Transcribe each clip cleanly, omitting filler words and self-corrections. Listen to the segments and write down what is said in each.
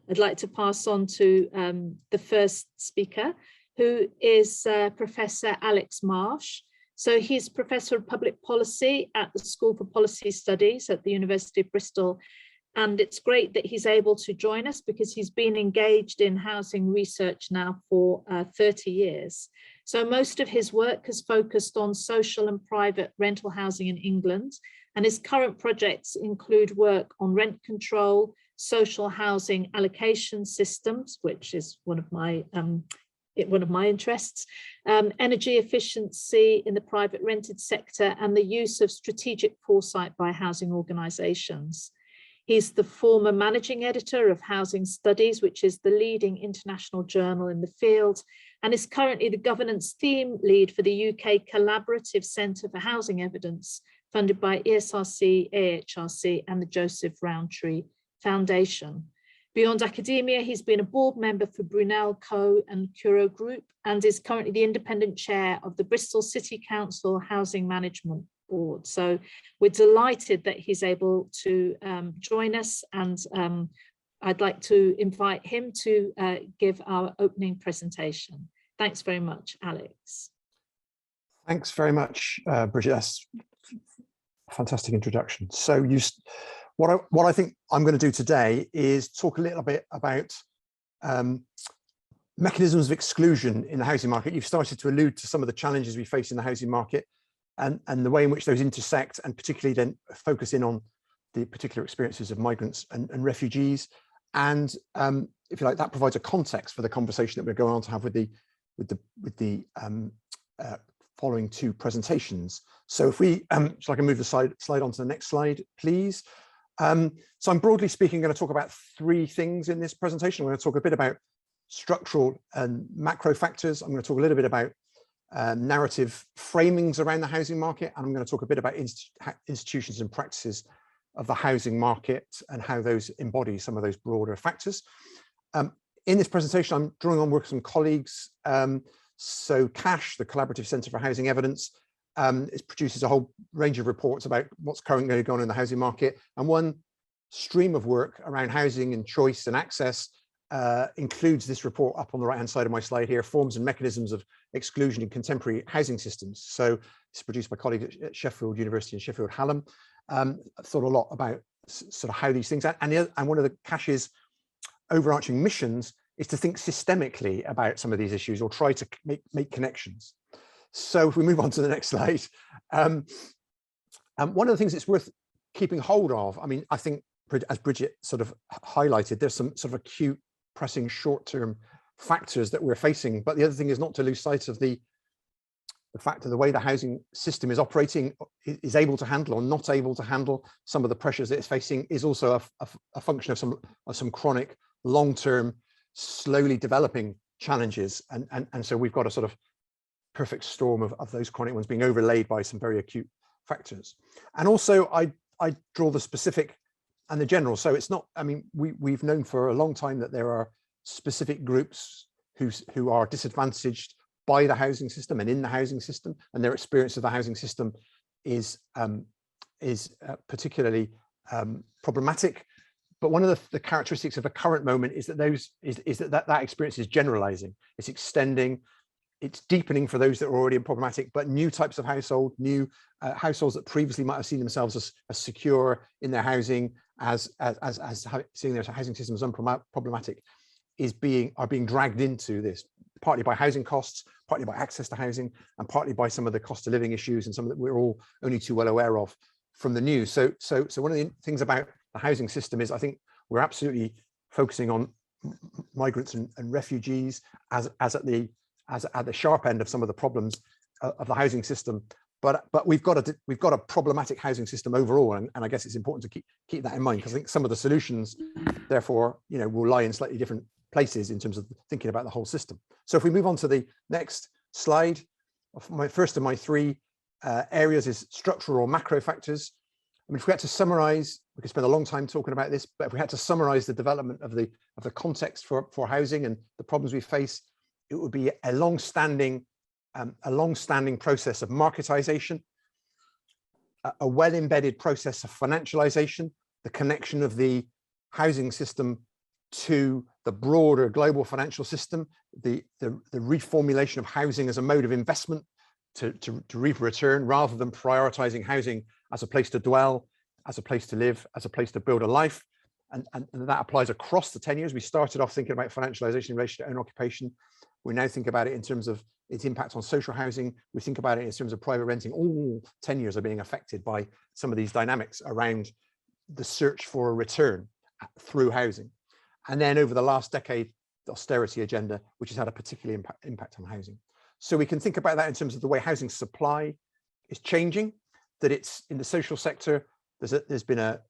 I'd like to pass on to the first speaker, who is Professor Alex Marsh. So he's Professor of Public Policy at the School for Policy Studies at the University of Bristol. And it's great that he's able to join us because he's been engaged in housing research now for 30 years. So most of his work has focused on social and private rental housing in England, and his current projects include work on rent control, social housing allocation systems, which is one of my interests, energy efficiency in the private rented sector, and the use of strategic foresight by housing organisations. He's the former managing editor of Housing Studies, which is the leading international journal in the field, and is currently the governance theme lead for the UK Collaborative Centre for Housing Evidence, funded by ESRC, AHRC, and the Joseph Rowntree Foundation. Beyond academia, he's been a board member for Brunel Co and Curo Group, and is currently the independent chair of the Bristol City Council Housing Management Board. So we're delighted that he's able to join us, and I'd like to invite him to give our opening presentation. Thanks very much, Alex. Thanks very much, Bridget. That's a fantastic introduction. So what I think I'm going to do today is talk a little bit about mechanisms of exclusion in the housing market. You've started to allude to some of the challenges we face in the housing market, and the way in which those intersect, and particularly then focus in on the particular experiences of migrants and refugees. And if you like, that provides a context for the conversation that we're going on to have with the following two presentations. So if we, so I can move the slide on to the next slide, please. So I'm broadly speaking going to talk about three things in this presentation. I'm going to talk a bit about structural and macro factors. I'm going to talk a little bit about narrative framings around the housing market, and I'm going to talk a bit about institutions and practices of the housing market and how those embody some of those broader factors. In this presentation, I'm drawing on work of some colleagues. So CASH, the Collaborative Centre for Housing Evidence, it produces a whole range of reports about what's currently going on in the housing market, and one stream of work around housing and choice and access includes this report up on the right hand side of my slide here, Forms and Mechanisms of Exclusion in Contemporary Housing Systems. So it's produced by colleagues at Sheffield University and Sheffield Hallam. I've thought a lot about sort of how these things, and one of the CASH's overarching missions is to think systemically about some of these issues, or try to make connections. So if we move on to the next slide, one of the things that's worth keeping hold of, I mean, I think, as Bridget sort of highlighted, there's some sort of acute, pressing short-term factors that we're facing, but the other thing is not to lose sight of the fact that the way the housing system is operating, is able to handle or not able to handle some of the pressures that it's facing, is also a function of some chronic, long-term, slowly developing challenges, and so we've got a sort of perfect storm of those chronic ones being overlaid by some very acute factors. And also I draw the specific and the general. So it's not, I mean, we've known for a long time that there are specific groups who are disadvantaged by the housing system and in the housing system, and their experience of the housing system is particularly problematic. But one of the characteristics of the current moment is that that experience is generalizing, it's extending, it's deepening for those that are already problematic, but new types of household, new households that previously might have seen themselves as secure in their housing, as seeing their housing system as unproblematic, are being dragged into this, partly by housing costs, partly by access to housing, and partly by some of the cost of living issues and some that we're all only too well aware of from the news. So one of the things about the housing system is, I think we're absolutely focusing on migrants and refugees as at the sharp end of some of the problems of the housing system, but we've got a problematic housing system overall, and I guess it's important to keep that in mind, because I think some of the solutions, therefore, will lie in slightly different places in terms of thinking about the whole system. So if we move on to the next slide, my first of my three areas is structural or macro factors. I mean, if we had to summarize, we could spend a long time talking about this, but if we had to summarize the development of the context for housing and the problems we face, it would be a long-standing process of marketization, a well-embedded process of financialization, the connection of the housing system to the broader global financial system, the reformulation of housing as a mode of investment to reap a return, rather than prioritizing housing as a place to dwell, as a place to live, as a place to build a life. And that applies across the 10 years. We started off thinking about financialization in relation to own occupation. We now think about it in terms of its impact on social housing. We think about it in terms of private renting. All 10 years are being affected by some of these dynamics around the search for a return through housing. And then over the last decade, the austerity agenda, which has had a particular impact on housing. So we can think about that in terms of the way housing supply is changing, that it's in the social sector, there's been a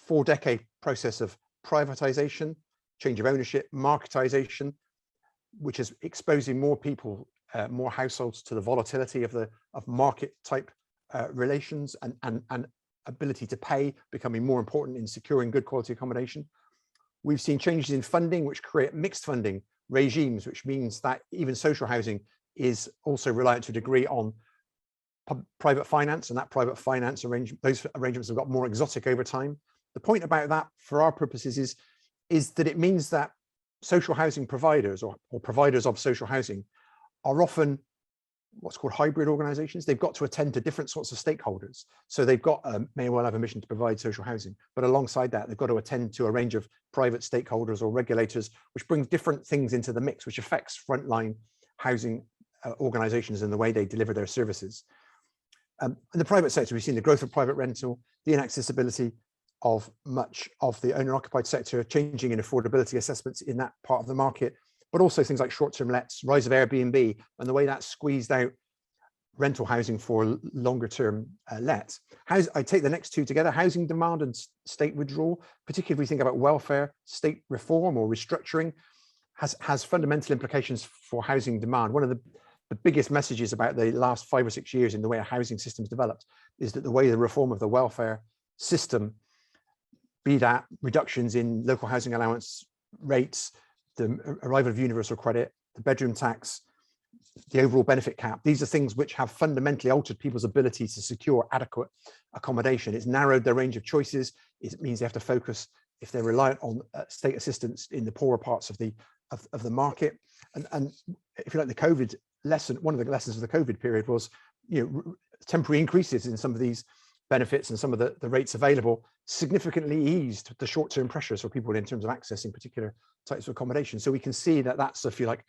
4-decade process of privatization, change of ownership, marketization, which is exposing more people, more households to the volatility of market type relations and ability to pay becoming more important in securing good quality accommodation. We've seen changes in funding, which create mixed funding regimes, which means that even social housing is also reliant to a degree on private finance, and that private finance those arrangements have got more exotic over time. The point about that for our purposes is that it means that social housing providers or providers of social housing are often what's called hybrid organizations. They've got to attend to different sorts of stakeholders. So they've got may well have a mission to provide social housing, but alongside that, they've got to attend to a range of private stakeholders or regulators, which brings different things into the mix, which affects frontline housing organizations and the way they deliver their services. In the private sector, we've seen the growth of private rental, the inaccessibility of much of the owner-occupied sector, changing in affordability assessments in that part of the market, but also things like short-term lets, rise of Airbnb, and the way that squeezed out rental housing for longer-term let. I take the next two together, housing demand and state withdrawal, particularly if we think about welfare, state reform or restructuring, has fundamental implications for housing demand. One of the biggest messages about the last 5 or 6 years in the way a housing system's developed is that the way the reform of the welfare system, be that reductions in local housing allowance rates, the arrival of universal credit, the bedroom tax, the overall benefit cap, these are things which have fundamentally altered people's ability to secure adequate accommodation. It's narrowed their range of choices. It means they have to focus, if they're reliant on state assistance, in the poorer parts of the market. And if you like, the COVID lesson, one of the lessons of the COVID period was, temporary increases in some of these benefits and some of the rates available significantly eased the short-term pressures for people in terms of accessing particular types of accommodation. So we can see that that's, if you like,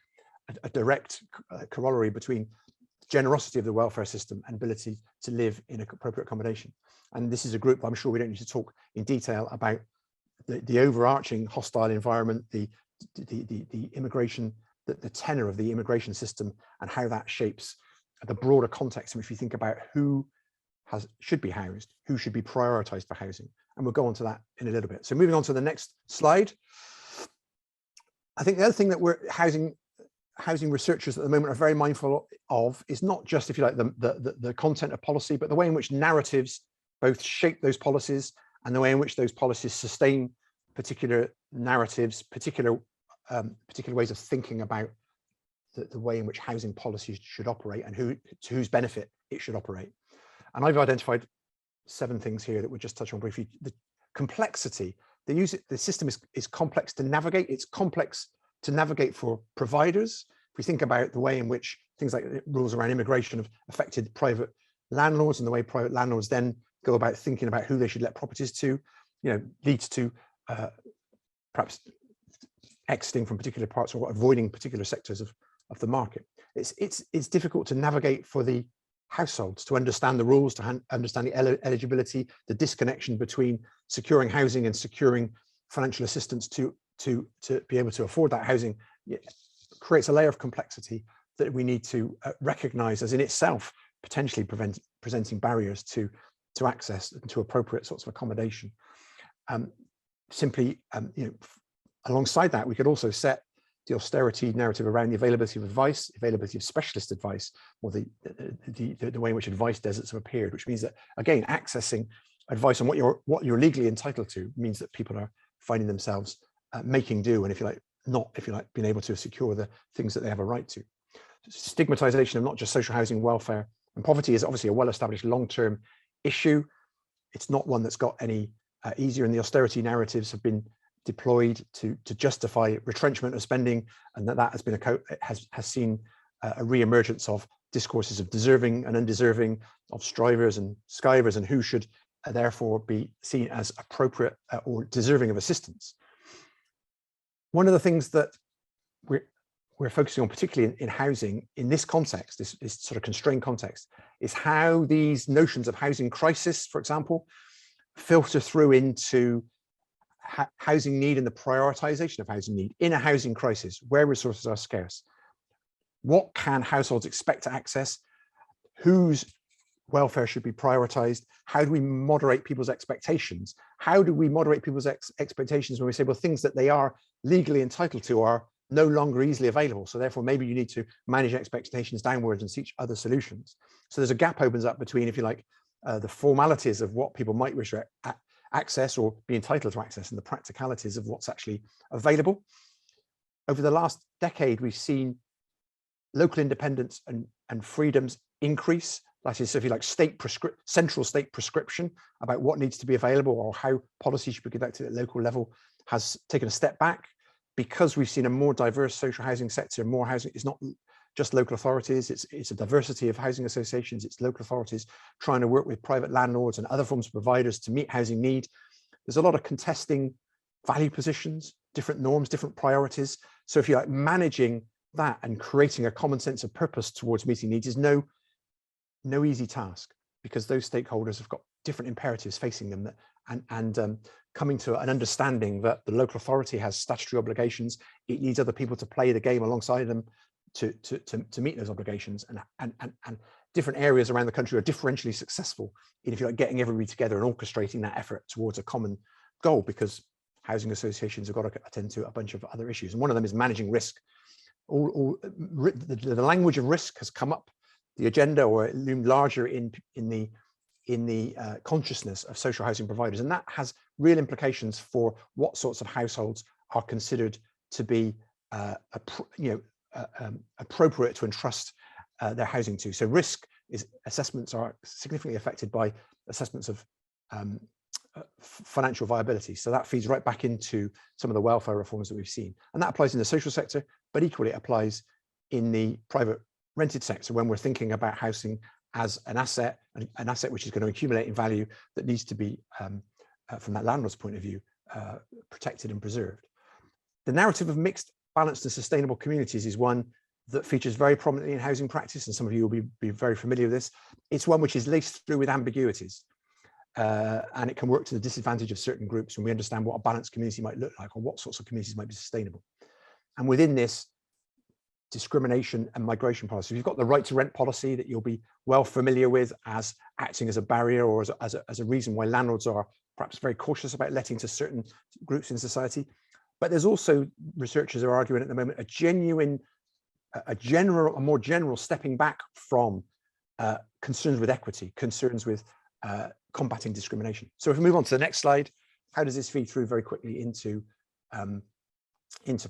a direct corollary between generosity of the welfare system and ability to live in appropriate accommodation. And this is a group I'm sure we don't need to talk in detail about the overarching hostile environment, the immigration, the tenor of the immigration system, and how that shapes the broader context in which we think about who should be housed, who should be prioritized for housing. And we'll go on to that in a little bit. So moving on to the next slide. I think the other thing that housing researchers at the moment are very mindful of is not just, if you like, the content of policy, but the way in which narratives both shape those policies and the way in which those policies sustain particular narratives, particular ways of thinking about the way in which housing policies should operate and to whose benefit it should operate. And I've identified 7 things here that we'll just touch on briefly. The complexity, the system is complex to navigate. It's complex to navigate for providers. If we think about the way in which things like rules around immigration have affected private landlords and the way private landlords then go about thinking about who they should let properties to, leads to perhaps exiting from particular parts or avoiding particular sectors of the market. It's difficult to navigate for the households to understand the rules, to understand the eligibility, the disconnection between securing housing and securing financial assistance to be able to afford that housing. It creates a layer of complexity that we need to recognize as in itself potentially presenting barriers to access and to appropriate sorts of accommodation. Alongside that, we could also set the austerity narrative around the availability of advice, availability of specialist advice, or the way in which advice deserts have appeared, which means that, again, accessing advice on what you're legally entitled to means that people are finding themselves making do, and if you like, being able to secure the things that they have a right to. Stigmatization of not just social housing, welfare, and poverty is obviously a well-established long-term issue. It's not one that's got any easier, and the austerity narratives have been deployed to justify retrenchment of spending, and that has been has seen a re-emergence of discourses of deserving and undeserving, of strivers and skivers, and who should therefore be seen as appropriate or deserving of assistance. One of the things that we're focusing on, particularly in housing, in this context, this sort of constrained context, is how these notions of housing crisis, for example, filter through into housing need and the prioritization of housing need in a housing crisis where resources are scarce. What can households expect to access? Whose welfare should be prioritized? How do we moderate people's expectations? How do we moderate people's expectations when we say, well, things that they are legally entitled to are no longer easily available, so therefore maybe you need to manage expectations downwards and seek other solutions. So there's a gap opens up between, if you like, the formalities of what people might wish to access or be entitled to access and the practicalities of what's actually available. Over the last decade, we've seen local independence and freedoms increase. That is, if you like, central state prescription about what needs to be available or how policy should be conducted at local level has taken a step back, because we've seen a more diverse social housing sector. More housing is not just local authorities, it's a diversity of housing associations, it's local authorities trying to work with private landlords and other forms of providers to meet housing need. There's a lot of contesting value positions, different norms, different priorities. So if you like, managing that and creating a common sense of purpose towards meeting needs is no easy task, because those stakeholders have got different imperatives facing them, and coming to an understanding that the local authority has statutory obligations, it needs other people to play the game alongside them to meet those obligations, and different areas around the country are differentially successful in, if you like, getting everybody together and orchestrating that effort towards a common goal, because housing associations have got to attend to a bunch of other issues, and one of them is managing risk. The language of risk has come up the agenda, or it loomed larger in the consciousness of social housing providers, and that has real implications for what sorts of households are considered to be appropriate to entrust their housing to. So assessments are significantly affected by assessments of financial viability. So that feeds right back into some of the welfare reforms that we've seen, and that applies in the social sector, but equally it applies in the private rented sector when we're thinking about housing as an asset which is going to accumulate in value that needs to be, from that landlord's point of view, protected and preserved. The narrative of mixed, balanced and sustainable communities is one that features very prominently in housing practice, and some of you will be very familiar with this. It's one which is laced through with ambiguities, and it can work to the disadvantage of certain groups when we understand what a balanced community might look like, or what sorts of communities might be sustainable. And within this, discrimination and migration policy. You've got the right to rent policy that you'll be well familiar with as acting as a barrier or as a reason why landlords are perhaps very cautious about letting to certain groups in society. But there's also, researchers are arguing at the moment, a more general stepping back from concerns with equity, concerns with combating discrimination. So if we move on to the next slide, how does this feed through very quickly into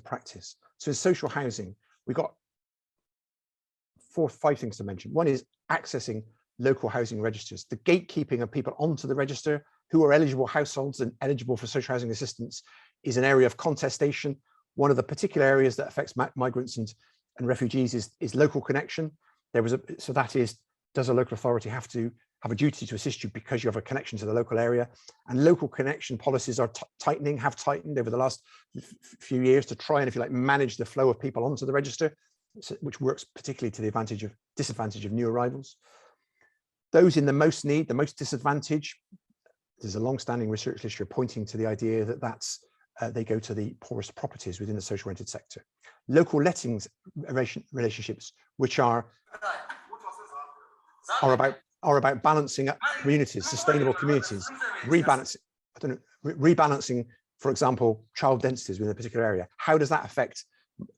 practice? So in social housing, we've got 4 or 5 things to mention. One is accessing local housing registers. The gatekeeping of people onto the register who are eligible households and eligible for social housing assistance is an area of contestation. One of the particular areas that affects migrants and refugees is local connection. So that is, does a local authority have to have a duty to assist you because you have a connection to the local area? And local connection policies are have tightened over the last few years to try and, if you like, manage the flow of people onto the register, which works particularly to the disadvantage of new arrivals. Those in the most need, the most disadvantaged, there's a long-standing research literature pointing to the idea that they go to the poorest properties within the social rented sector. Local lettings relationships, which are about balancing up communities, sustainable communities, rebalancing, for example, child densities within a particular area. How does that affect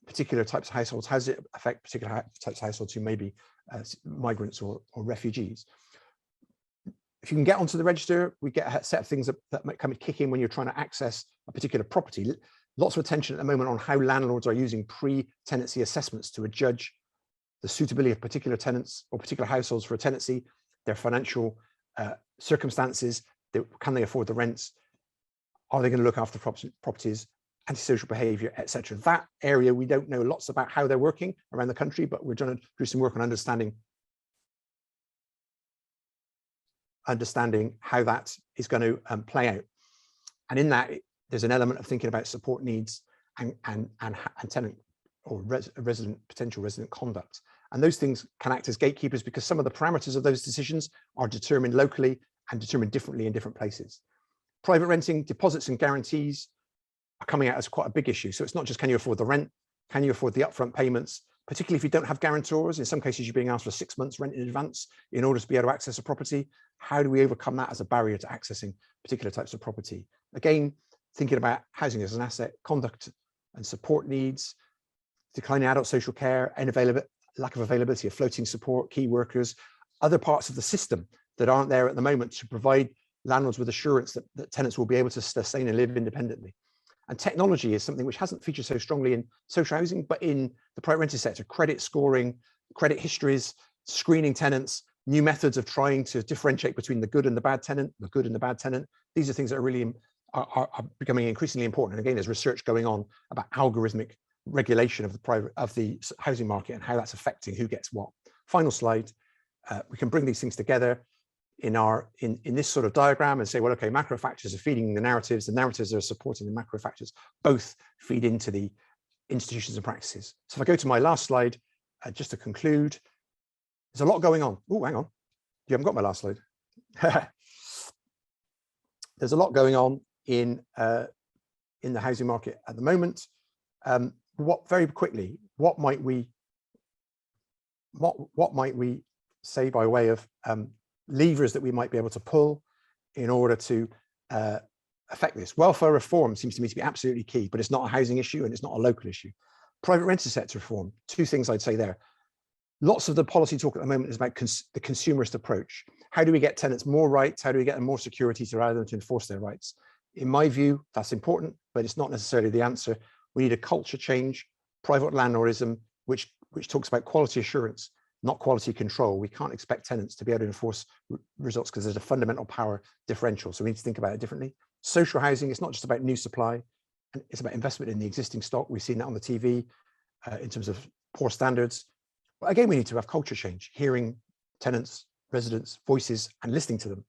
particular types of households? How does it affect particular types of households who may be migrants or refugees? If you can get onto the register, we get a set of things that might come and kick in when you're trying to access a particular property. Lots of attention at the moment on how landlords are using pre-tenancy assessments to judge the suitability of particular tenants or particular households for a tenancy, their financial circumstances, can they afford the rents? Are they going to look after properties, antisocial behaviour, etc.? That area, we don't know lots about how they're working around the country, but we're trying to do some work on understanding how that is going to play out. And in that, there's an element of thinking about support needs and tenant or potential resident conduct. And those things can act as gatekeepers because some of the parameters of those decisions are determined locally and determined differently in different places. Private renting, deposits and guarantees are coming out as quite a big issue. So it's not just, can you afford the rent? Can you afford the upfront payments? Particularly if you don't have guarantors. In some cases, you're being asked for 6 months rent in advance in order to be able to access a property. How do we overcome that as a barrier to accessing particular types of property? Again, thinking about housing as an asset, conduct and support needs, declining adult social care, and lack of availability of floating support, key workers, other parts of the system that aren't there at the moment to provide landlords with assurance that tenants will be able to sustain and live independently. And technology is something which hasn't featured so strongly in social housing, but in the private rented sector, credit scoring, credit histories, screening tenants, new methods of trying to differentiate between the good and the bad tenant, These are things that are really are becoming increasingly important. And again, there's research going on about algorithmic regulation of the housing market and how that's affecting who gets what. Final slide. We can bring these things together in this sort of diagram and say, well, okay, macro factors are feeding the narratives are supporting the macro factors, both feed into the institutions and practices. So if I go to my last slide, just to conclude, there's a lot going on. Oh, hang on, you haven't got my last slide. There's a lot going on in the housing market at the moment. Very quickly, what might we say by way of levers that we might be able to pull in order to affect this? Welfare reform seems to me to be absolutely key, but it's not a housing issue and it's not a local issue. Private rented sector reform, two things I'd say there. Lots of the policy talk at the moment is about the consumerist approach. How do we get tenants more rights? How do we get them more security to allow them to enforce their rights? In my view, that's important, but it's not necessarily the answer. We need a culture change, private landlordism, which talks about quality assurance, not quality control. We can't expect tenants to be able to enforce results because there's a fundamental power differential. So we need to think about it differently. Social housing, it's not just about new supply, and it's about investment in the existing stock. We've seen that on the TV in terms of poor standards. But again, we need to have culture change, hearing tenants, residents' voices and listening to them.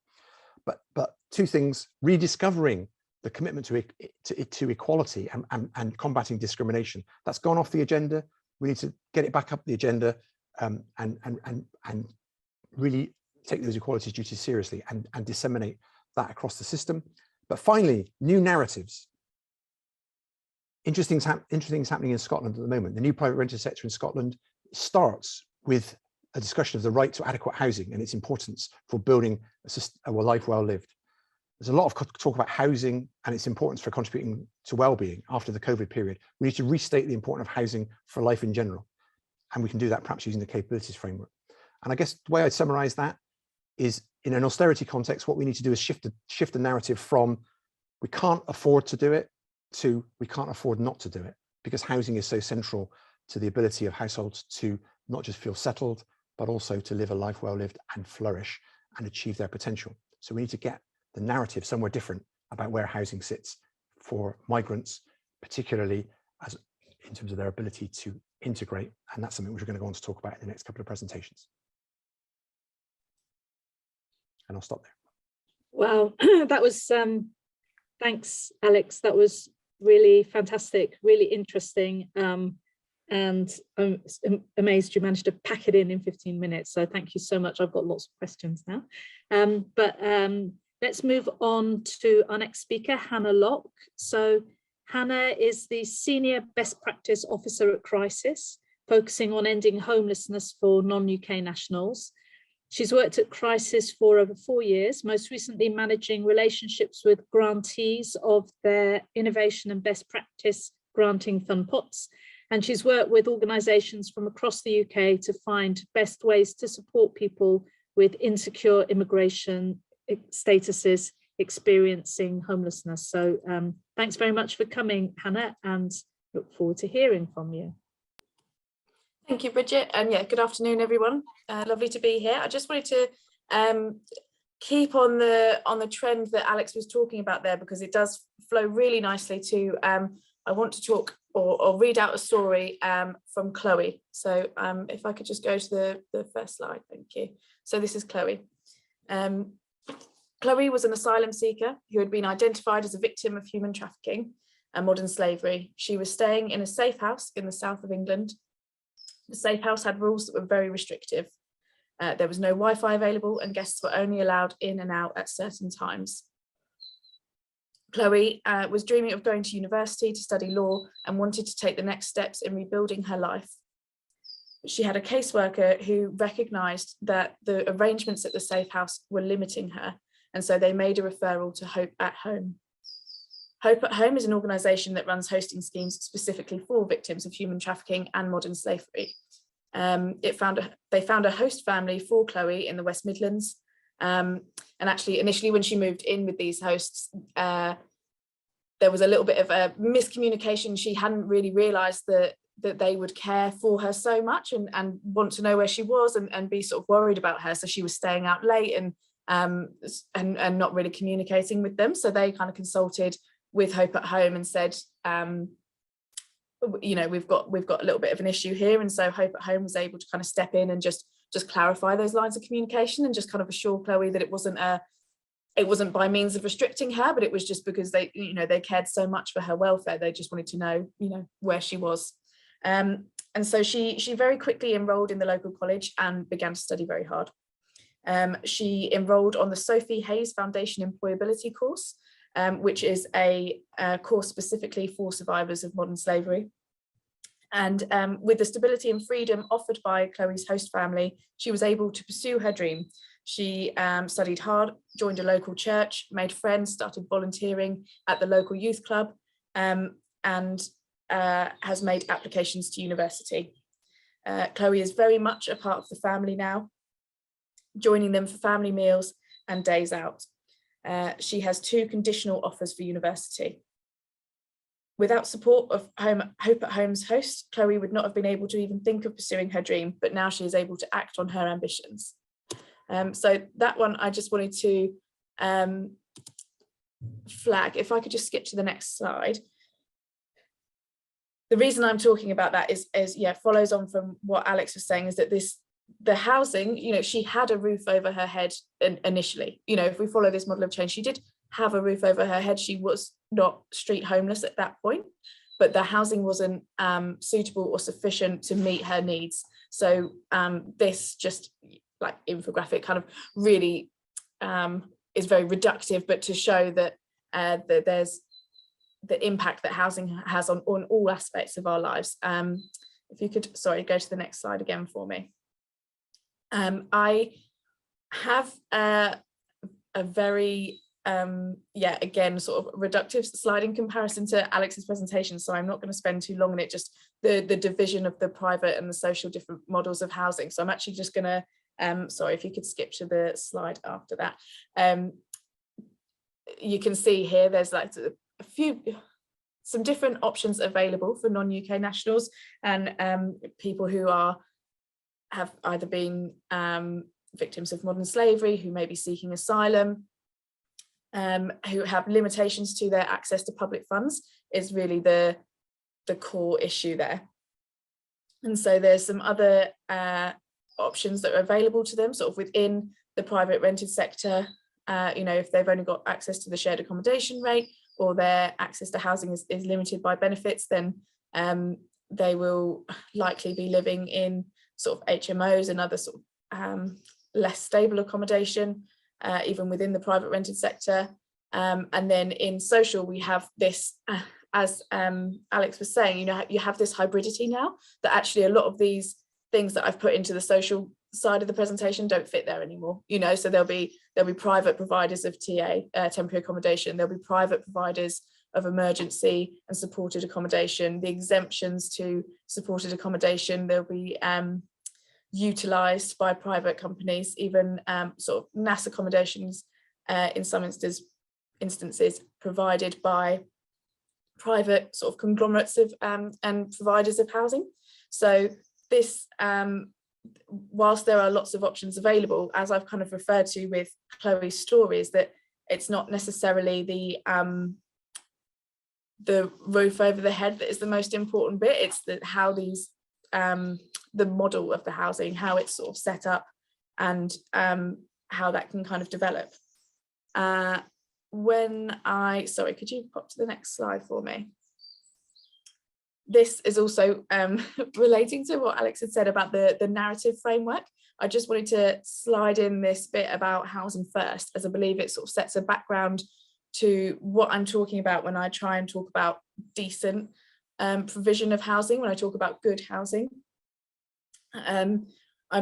But two things, rediscovering the commitment to equality and combating discrimination. That's gone off the agenda. We need to get it back up the agenda and really take those equalities duties seriously and disseminate that across the system. But finally, new narratives. Interesting things happening in Scotland at the moment. The new private rented sector in Scotland starts with a discussion of the right to adequate housing and its importance for building a life well lived. There's a lot of talk about housing and its importance for contributing to well-being after the COVID period. We need to restate the importance of housing for life in general. And we can do that perhaps using the capabilities framework. And I guess the way I'd summarize that is, in an austerity context, what we need to do is shift the narrative from we can't afford to do it to we can't afford not to do it, because housing is so central to the ability of households to not just feel settled, but also to live a life well lived and flourish and achieve their potential. So we need to get the narrative somewhere different about where housing sits for migrants, particularly in terms of their ability to integrate. And that's something which we're going to go on to talk about in the next couple of presentations. And I'll stop there. Well, that was, thanks, Alex. That was really fantastic, really interesting. And I'm amazed you managed to pack it in 15 minutes. So thank you so much. I've got lots of questions now. Let's move on to our next speaker, Hannah Locke. So Hannah is the Senior Best Practice Officer at Crisis, focusing on ending homelessness for non-UK nationals. She's worked at Crisis for over 4 years, most recently managing relationships with grantees of their innovation and best practice granting fund pots. And she's worked with organisations from across the UK to find best ways to support people with insecure immigration statuses experiencing homelessness. So thanks very much for coming, Hannah, and look forward to hearing from you. Thank you, Bridget. And yeah, good afternoon, everyone. Lovely to be here. I just wanted to keep on the trend that Alex was talking about there, because it does flow really nicely to, I want to talk or read out a story from Chloe. So if I could just go to the first slide, thank you. So this is Chloe. Chloe was an asylum seeker who had been identified as a victim of human trafficking and modern slavery. She was staying in a safe house in the south of England. The safe house had rules that were very restrictive. There was no Wi-Fi available and guests were only allowed in and out at certain times. Chloe was dreaming of going to university to study law and wanted to take the next steps in rebuilding her life. She had a caseworker who recognised that the arrangements at the safe house were limiting her, and so they made a referral to Hope at Home. Hope at Home is an organisation that runs hosting schemes specifically for victims of human trafficking and modern slavery. They found a host family for Chloe in the West Midlands. And actually, initially, when she moved in with these hosts, there was a little bit of a miscommunication. She hadn't really realised that they would care for her so much and want to know where she was and be sort of worried about her. So she was staying out late and not really communicating with them. So they kind of consulted with Hope at Home and said, you know, we've got a little bit of an issue here. And so Hope at Home was able to kind of step in and just clarify those lines of communication and just kind of assure Chloe that it wasn't by means of restricting her, but it was just because they cared so much for her welfare. They just wanted to know, you know, where she was. And so she very quickly enrolled in the local college and began to study very hard. She enrolled on the Sophie Hayes Foundation Employability course, which is a course specifically for survivors of modern slavery. And with the stability and freedom offered by Chloe's host family, she was able to pursue her dream. She studied hard, joined a local church, made friends, started volunteering at the local youth club, and has made applications to university. Chloe is very much a part of the family now, joining them for family meals and days out. She has 2 conditional offers for university. Without support of Hope at Home's host, Chloe would not have been able to even think of pursuing her dream, but now she is able to act on her ambitions. So that one I just wanted to flag. If I could just skip to the next slide. The reason I'm talking about that is follows on from what Alex was saying, is that the housing, you know, she had a roof over her head initially. You know, if we follow this model of change, she did have a roof over her head. She was not street homeless at that point, but the housing wasn't suitable or sufficient to meet her needs. So this just like infographic kind of really is very reductive, but to show that there's the impact that housing has on all aspects of our lives. If you could, sorry, go to the next slide again for me. I have a very, again, sort of reductive slide in comparison to Alex's presentation, so I'm not going to spend too long on it, just the division of the private and the social different models of housing. So I'm actually just going to, sorry, if you could skip to the slide after that. You can see here there's like some different options available for non-UK nationals and people who have either been victims of modern slavery, who may be seeking asylum, who have limitations to their access to public funds, is really the core issue there. And so there's some other options that are available to them sort of within the private rented sector. You know, if they've only got access to the shared accommodation rate, or their access to housing is limited by benefits, then they will likely be living in sort of HMOs and other sort of less stable accommodation, even within the private rented sector. And then in social, we have this, as Alex was saying, you know, you have this hybridity now, that actually a lot of these things that I've put into the social side of the presentation don't fit there anymore. You know, so there'll be private providers of TA, temporary accommodation, there'll be private providers of emergency and supported accommodation. The exemptions to supported accommodation, they'll be utilised by private companies, even sort of mass accommodations in some instances provided by private sort of conglomerates of and providers of housing. So this whilst there are lots of options available, as I've kind of referred to with Chloe's story, is that it's not necessarily the roof over the head that is the most important bit. It's how these the model of the housing, how it's sort of set up, and how that can kind of develop. Sorry, could you pop to the next slide for me? This is also relating to what Alex had said about the narrative framework. I just wanted to slide in this bit about housing first, as I believe it sort of sets a background to what I'm talking about when I try and talk about decent provision of housing, when I talk about good housing. I'm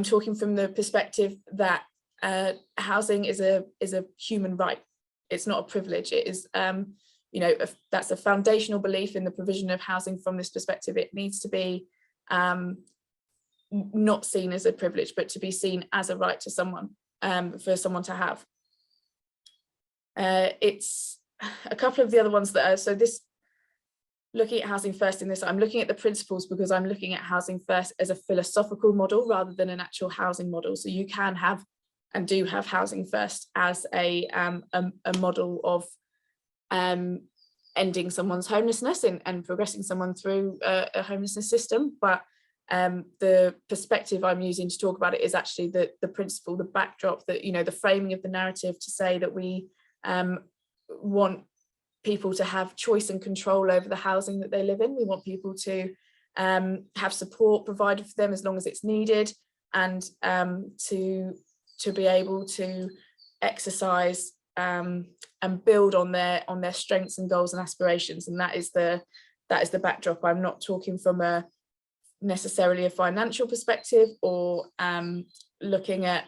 talking from the perspective that housing is a human right. It's not a privilege. It is, you know, that's a foundational belief in the provision of housing. From this perspective, it needs to be not seen as a privilege, but to be seen as a right to someone, for someone to have. It's a couple of the other ones that are, so this, looking at housing first in this, I'm looking at the principles because I'm looking at housing first as a philosophical model rather than an actual housing model. So you can have and do have housing first as a model of ending someone's homelessness and progressing someone through a homelessness system. But the perspective I'm using to talk about it is actually the principle, the backdrop, that, you know, the framing of the narrative to say that we want people to have choice and control over the housing that they live in. We want people to have support provided for them as long as it's needed, and to be able to exercise and build on their strengths and goals and aspirations. And that is the backdrop. I'm not talking from necessarily a financial perspective, or looking at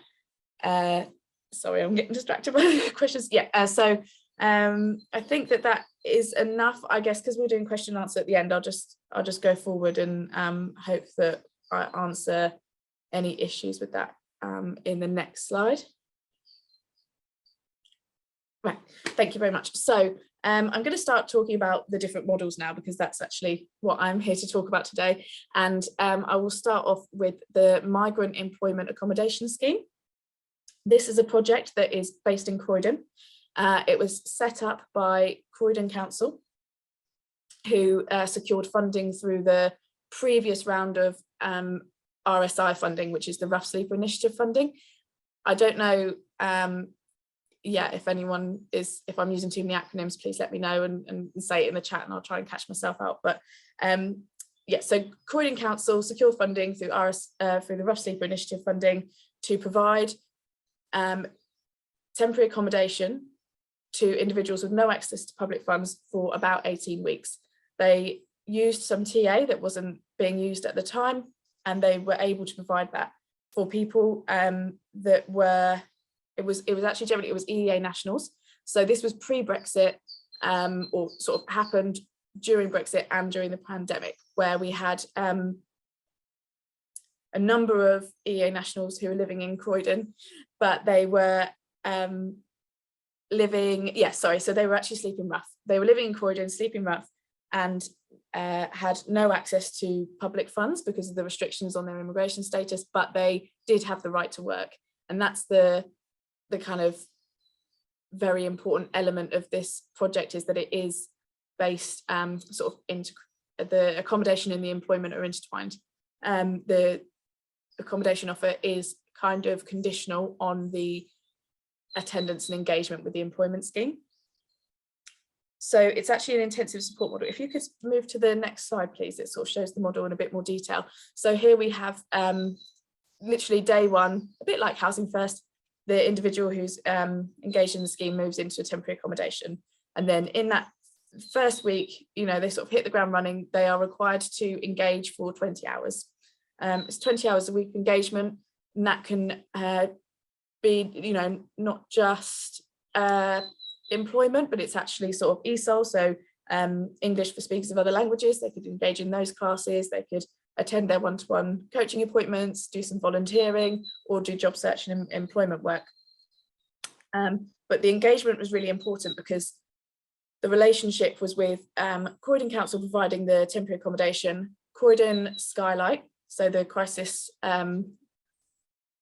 sorry, I'm getting distracted by the questions. So I think that is enough, I guess, because we're doing question and answer at the end. I'll just go forward and hope that I answer any issues with that in the next slide. Right, thank you very much. So I'm going to start talking about the different models now, because that's actually what I'm here to talk about today. And I will start off with the Migrant Employment Accommodation Scheme. This is a project that is based in Croydon. It was set up by Croydon Council, who secured funding through the previous round of RSI funding, which is the Rough Sleeper Initiative funding. I don't know, if anyone is, if I'm using too many acronyms, please let me know and say it in the chat, and I'll try and catch myself out. But so Croydon Council secured funding through the Rough Sleeper Initiative funding to provide temporary accommodation to individuals with no access to public funds for about 18 weeks. They used some TA that wasn't being used at the time, and they were able to provide that for people that were, it was actually generally, it was EEA nationals. So this was pre-Brexit, or sort of happened during Brexit and during the pandemic, where we had a number of EEA nationals who were living in Croydon, but they were so they were actually sleeping rough. They were living in Croydon, sleeping rough, and had no access to public funds because of the restrictions on their immigration status, but they did have the right to work. And that's the kind of very important element of this project, is that it is based sort of into the accommodation and the employment are intertwined. The accommodation offer is kind of conditional on the attendance and engagement with the employment scheme. So it's actually an intensive support model. If you could move to the next slide, please, it sort of shows the model in a bit more detail. So here we have literally day one, a bit like Housing First, the individual who's engaged in the scheme moves into a temporary accommodation. And then in that first week, you know, they sort of hit the ground running. They are required to engage for 20 hours. It's 20 hours a week engagement, and that can be, you know, not just employment, but it's actually sort of ESOL, so English for speakers of other languages. They could engage in those classes, they could attend their one-to-one coaching appointments, do some volunteering, or do job search and employment work. But the engagement was really important because the relationship was with Croydon Council providing the temporary accommodation, Croydon Skylight, so the crisis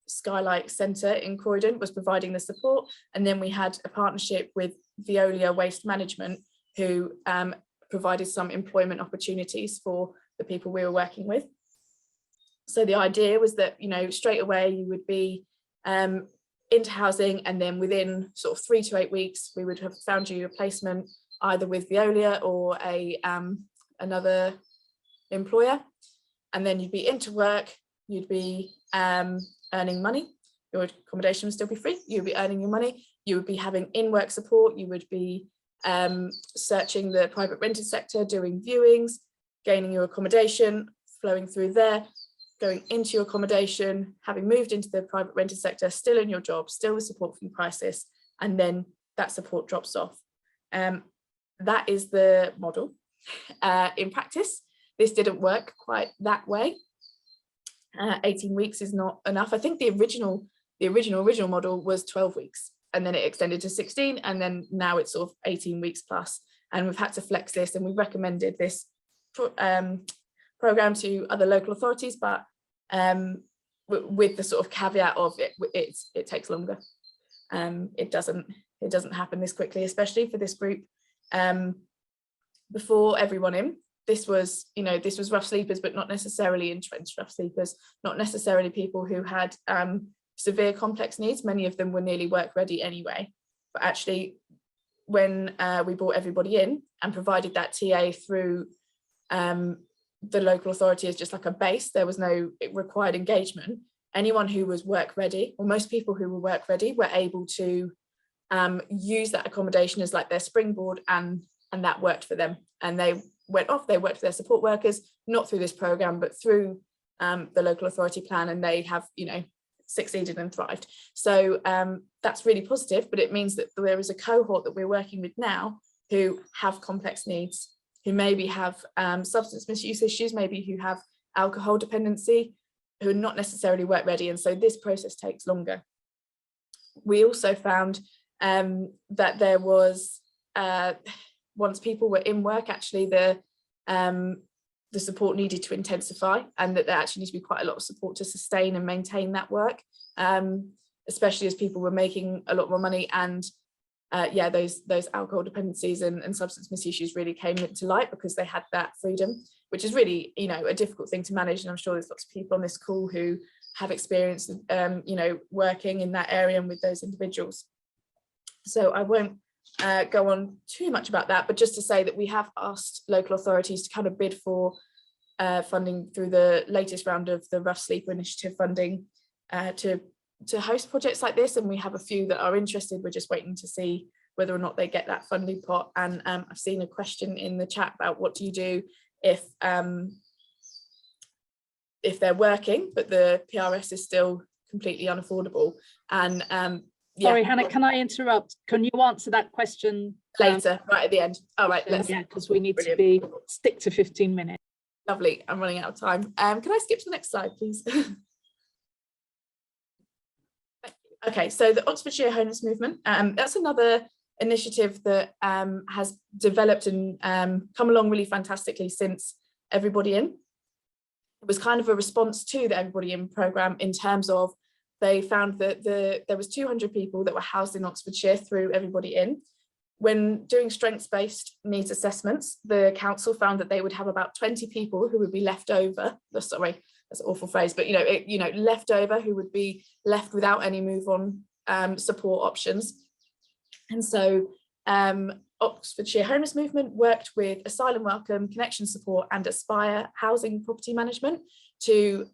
Skylight Centre in Croydon was providing the support, and then we had a partnership with Veolia Waste Management, who provided some employment opportunities for the people we were working with. So the idea was that, you know, straight away you would be into housing, and then within sort of 3 to 8 weeks we would have found you a placement either with Veolia or another employer, and then you'd be into work, you'd be earning money, your accommodation would still be free, you'd be earning your money, you would be having in-work support, you would be searching the private rented sector, doing viewings, gaining your accommodation, flowing through there, going into your accommodation, having moved into the private rented sector, still in your job, still with support from crisis, and then that support drops off. That is the model. In practice, this didn't work quite that way. 18 weeks is not enough. I think the original model was 12 weeks, and then it extended to 16, and then now it's sort of 18 weeks plus. And we've had to flex this, and we've recommended this program to other local authorities, but with the sort of caveat of it takes longer. It doesn't happen this quickly, especially for this group. Before everyone in, this was rough sleepers, but not necessarily entrenched rough sleepers, not necessarily people who had severe complex needs. Many of them were nearly work ready anyway. But actually, when we brought everybody in and provided that TA through the local authority as just like a base, there was no required engagement. Anyone who was work ready, or most people who were work ready, were able to use that accommodation as like their springboard, and that worked for them. And they went off, they worked with their support workers, not through this program, but through the local authority plan, and they have, you know, succeeded and thrived. So that's really positive, but it means that there is a cohort that we're working with now who have complex needs, who maybe have substance misuse issues, maybe who have alcohol dependency, who are not necessarily work ready, and so this process takes longer. We also found that there was, once people were in work, actually the support needed to intensify, and that there actually needs to be quite a lot of support to sustain and maintain that work, especially as people were making a lot more money, and yeah, those alcohol dependencies and substance misuse really came to light because they had that freedom, which is really, you know, a difficult thing to manage. And I'm sure there's lots of people on this call who have experience, you know, working in that area and with those individuals. So I won't go on too much about that, but just to say that we have asked local authorities to kind of bid for funding through the latest round of the Rough Sleeper Initiative funding to host projects like this, and we have a few that are interested. We're just waiting to see whether or not they get that funding pot. And I've seen a question in the chat about what do you do if they're working but the PRS is still completely unaffordable. And yeah. Sorry, Hannah, can I interrupt? Can you answer that question later, right at the end? All right, let's. Yeah, because we need to stick to 15 minutes. Lovely, I'm running out of time. Can I skip to the next slide, please? Okay, so the Oxfordshire Homeless Movement, that's another initiative that has developed and come along really fantastically since Everybody In. It was kind of a response to the Everybody In programme, in terms of they found that there was 200 people that were housed in Oxfordshire through Everybody In. When doing strengths-based needs assessments, the council found that they would have about 20 people who would be left over. Sorry, that's an awful phrase, but left over, who would be left without any move on support options. And so Oxfordshire Homeless Movement worked with Asylum Welcome, Connection Support and Aspire Housing Property Management to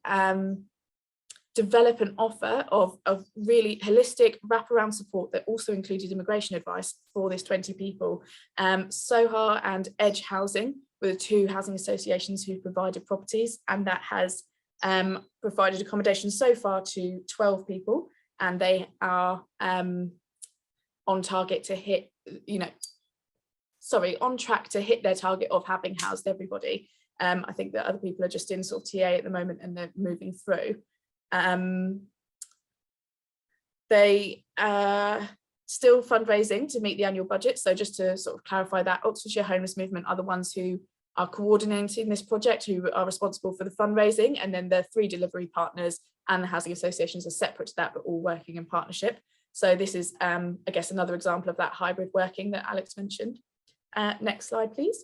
develop an offer of really holistic wraparound support that also included immigration advice for this 20 people. Sohar and Edge Housing were the two housing associations who provided properties, and that has provided accommodation so far to 12 people, and they are on target to hit, on track to hit their target of having housed everybody. I think that other people are just in sort of TA at the moment and they're moving through. They are still fundraising to meet the annual budget. So just to sort of clarify that, Oxfordshire Homeless Movement are the ones who are coordinating this project, who are responsible for the fundraising, and then the 3 delivery partners and the housing associations are separate to that, but all working in partnership. So this is, I guess, another example of that hybrid working that Alex mentioned. Next slide, please.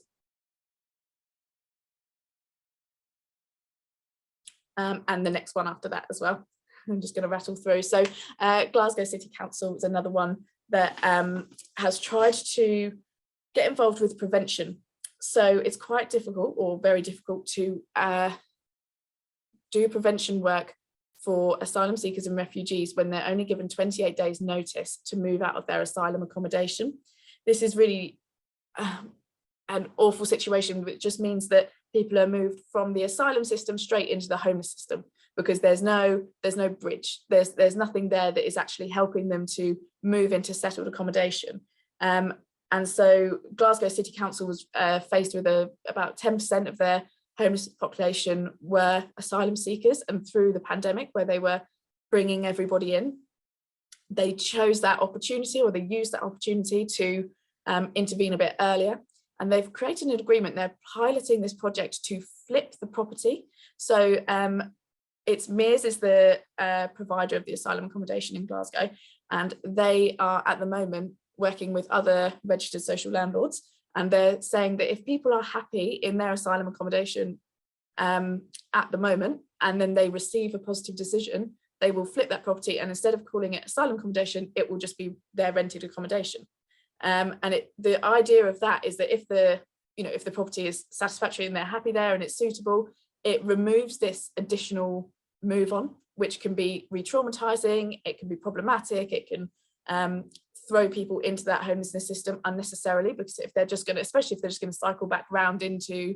And the next one after that as well. I'm just going to rattle through. So Glasgow City Council is another one that has tried to get involved with prevention. So it's quite difficult, or very difficult, to do prevention work for asylum seekers and refugees when they're only given 28 days notice to move out of their asylum accommodation. This is really an awful situation, which just means that people are moved from the asylum system straight into the homeless system, because there's no bridge, there's nothing there that is actually helping them to move into settled accommodation. And so Glasgow City Council was faced with about 10% of their homeless population were asylum seekers, and through the pandemic, where they were bringing everybody in, they chose that opportunity, or they used that opportunity to intervene a bit earlier. And they've created an agreement. They're piloting this project to flip the property. So it's Mears is the provider of the asylum accommodation in Glasgow, and they are at the moment working with other registered social landlords, and they're saying that if people are happy in their asylum accommodation at the moment, and then they receive a positive decision, they will flip that property, and instead of calling it asylum accommodation, it will just be their rented accommodation. And the idea of that is that if the property is satisfactory and they're happy there and it's suitable, it removes this additional move on, which can be re-traumatizing, it can be problematic, it can throw people into that homelessness system unnecessarily, because if they're just going to, especially if they're just going to cycle back round into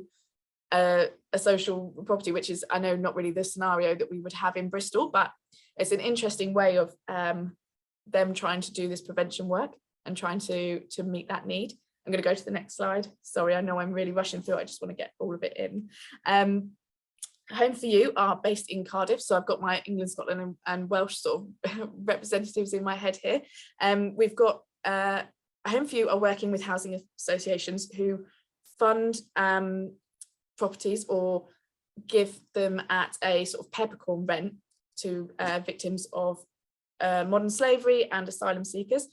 a social property, which is, I know, not really the scenario that we would have in Bristol, but it's an interesting way of them trying to do this prevention work and trying to meet that need. I'm going to go to the next slide. Sorry, I know I'm really rushing through. I just want to get all of it in. Home for You are based in Cardiff, so I've got my England, Scotland and Welsh sort of representatives in my head here. We've got Home for You are working with housing associations who fund properties or give them at a sort of peppercorn rent to victims of modern slavery and asylum seekers.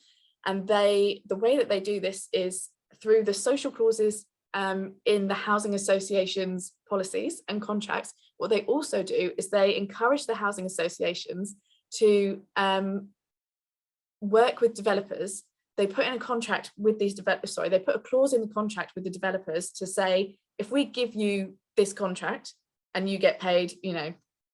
And the way that they do this is through the social clauses in the housing associations policies and contracts. What they also do is they encourage the housing associations to work with developers. They put in a contract with these developers, they put a clause in the contract with the developers to say, if we give you this contract and you get paid,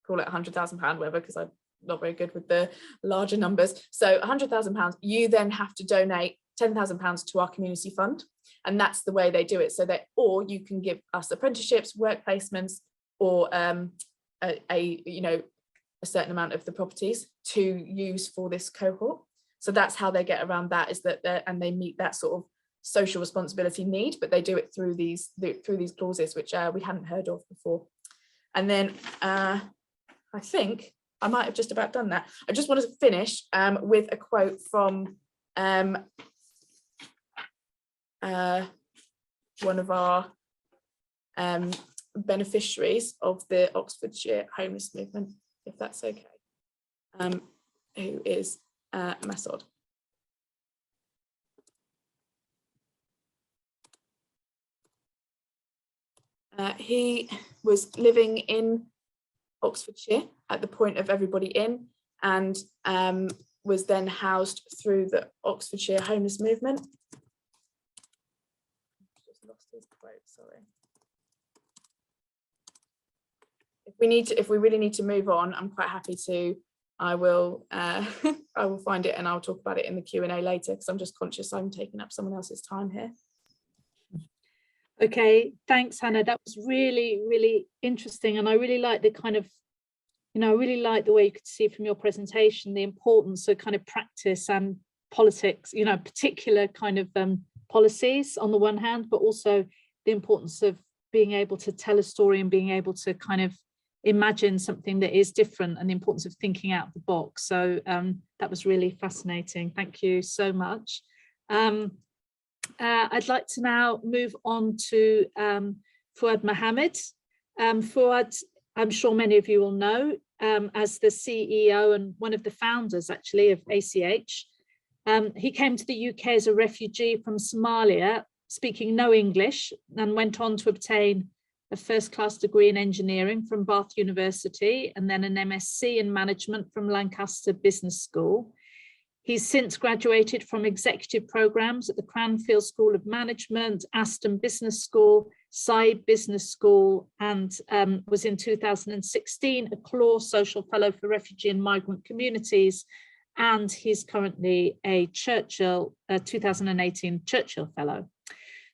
call it £100,000, whatever, because I'm not very good with the larger numbers. So £100,000, you then have to donate £10,000 to our community fund. And that's the way they do it. So that, or you can give us apprenticeships, work placements, or a certain amount of the properties to use for this cohort. So that's how they get around that, is that and they meet that sort of social responsibility need, but they do it through these clauses, which we hadn't heard of before. And then I think I might have just about done that. I just wanted to finish with a quote from one of our beneficiaries of the Oxfordshire homeless movement, if that's okay, who is Masod. He was living in Oxfordshire at the point of everybody in, and was then housed through the Oxfordshire homeless movement. Just lost his quote, sorry. If we really need to move on, I'm quite happy to. I will find it and I'll talk about it in the Q&A later, because I'm just conscious I'm taking up someone else's time here. Okay, thanks, Hannah. That was really, really interesting, and I really like the kind of, I really like the way you could see from your presentation the importance of kind of practice and politics, particular kind of policies on the one hand, but also the importance of being able to tell a story and being able to kind of imagine something that is different, and the importance of thinking out of the box. So that was really fascinating. Thank you so much. I'd like to now move on to Fuad Mohammed. Fuad, I'm sure many of you will know, as the CEO and one of the founders actually of ACH. He came to the UK as a refugee from Somalia, speaking no English, and went on to obtain a first-class degree in engineering from Bath University, and then an MSc in management from Lancaster Business School. He's since graduated from executive programs at the Cranfield School of Management, Aston Business School, cited Business School, and was in 2016 a CLAW Social Fellow for Refugee and Migrant Communities. And he's currently a 2018 Churchill Fellow.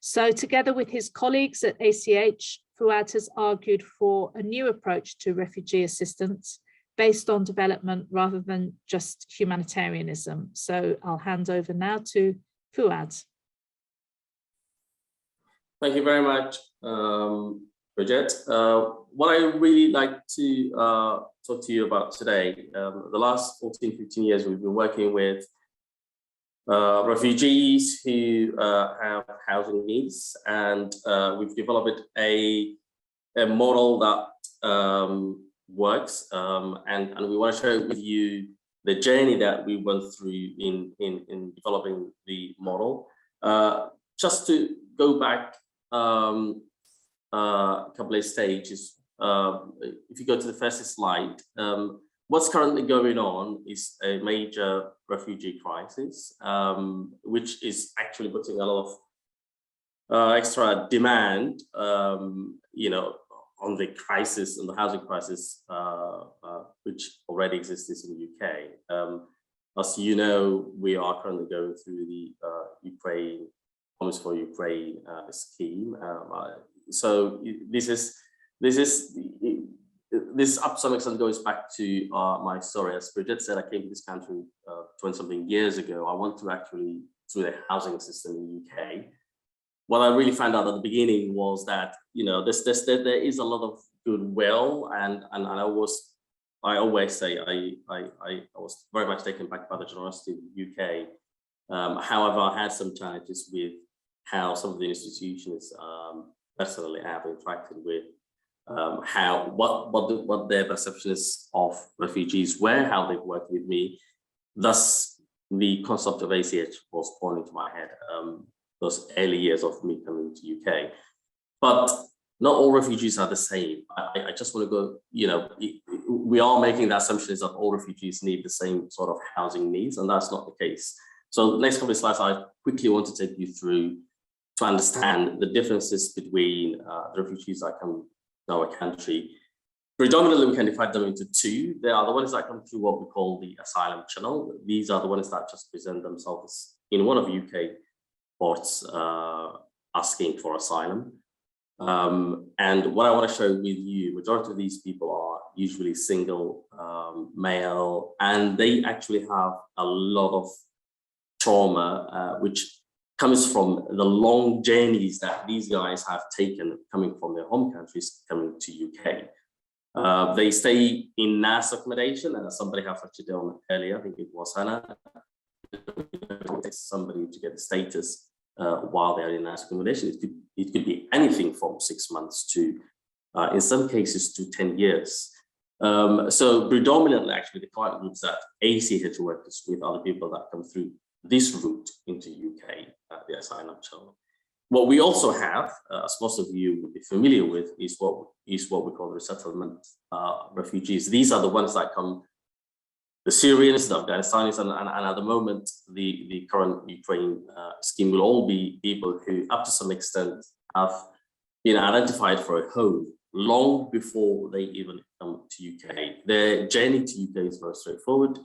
So together with his colleagues at ACH, Fuad has argued for a new approach to refugee assistance based on development rather than just humanitarianism. So I'll hand over now to Fuad. Thank you very much, Bridget. What I really like to talk to you about today, the last 14, 15 years, we've been working with refugees who have housing needs, and we've developed a model that works, and we want to share with you the journey that we went through in developing the model. Just to go back a couple of stages, if you go to the first slide, what's currently going on is a major refugee crisis, which is actually putting a lot of extra demand, on the crisis, on the housing crisis, which already exists in the UK. As you know, we are currently going through the Ukraine Homes for Ukraine scheme. So this up to some extent goes back to my story. As Bridget said, I came to this country 20-something years ago. I went to actually through the housing system in the UK. What I really found out at the beginning was that there is a lot of goodwill, and I always say I was very much taken back by the generosity of the UK. However, I had some challenges with how some of the institutions personally have interacted with what their perceptions of refugees were, how they worked with me. Thus, the concept of ACH was born into my head. Those early years of me coming to UK. But not all refugees are the same. I just want to go, we are making the assumptions that all refugees need the same sort of housing needs, and that's not the case. So the next couple of slides, I quickly want to take you through to understand the differences between the refugees that come to our country. Predominantly, we can divide them into two. There are the ones that come through what we call the asylum channel. These are the ones that just present themselves in one of the UK ports asking for asylum. And what I want to share with you, majority of these people are usually single, male, and they actually have a lot of trauma, which comes from the long journeys that these guys have taken coming from their home countries, coming to UK. They stay in NAS accommodation, and as somebody has touched on earlier, I think it was Hannah, it takes somebody to get the status while they're in NAS accommodation. It could be anything from 6 months to, in some cases, to 10 years. So predominantly, actually, the client groups that ACH works with are the people that come through this route into UK, the asylum channel. What we also have, as most of you would be familiar with, is what we call resettlement refugees. These are the ones that come, the Syrians, the Afghanis, and at the moment, the current Ukraine scheme will all be people who, up to some extent, have been identified for a home long before they even come to UK. Their journey to UK is very straightforward.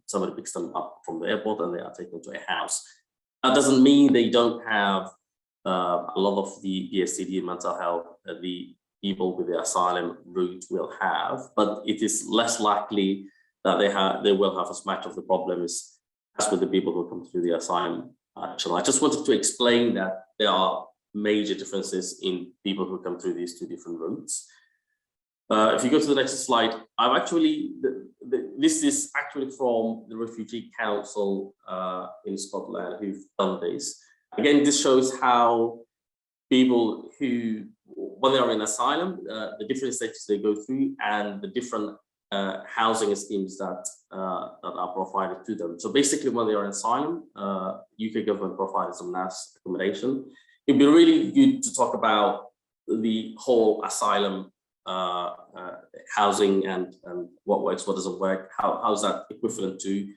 Somebody picks them up from the airport and they are taken to a house. That doesn't mean they don't have a lot of the BSTD and mental health the people with the asylum route will have, but it is less likely that they will have as much of the problems as with the people who come through the asylum channel. I just wanted to explain that there are major differences in people who come through these two different routes. If you go to the next slide, I've actually, this is actually from the Refugee Council in Scotland who've done this. Again, this shows how people who when they are in asylum, the different stages they go through and the different housing schemes that are provided to them. So basically, when they are in asylum, UK government provides them nice accommodation. It'd be really good to talk about the whole asylum housing and what works, what doesn't work, how's that equivalent to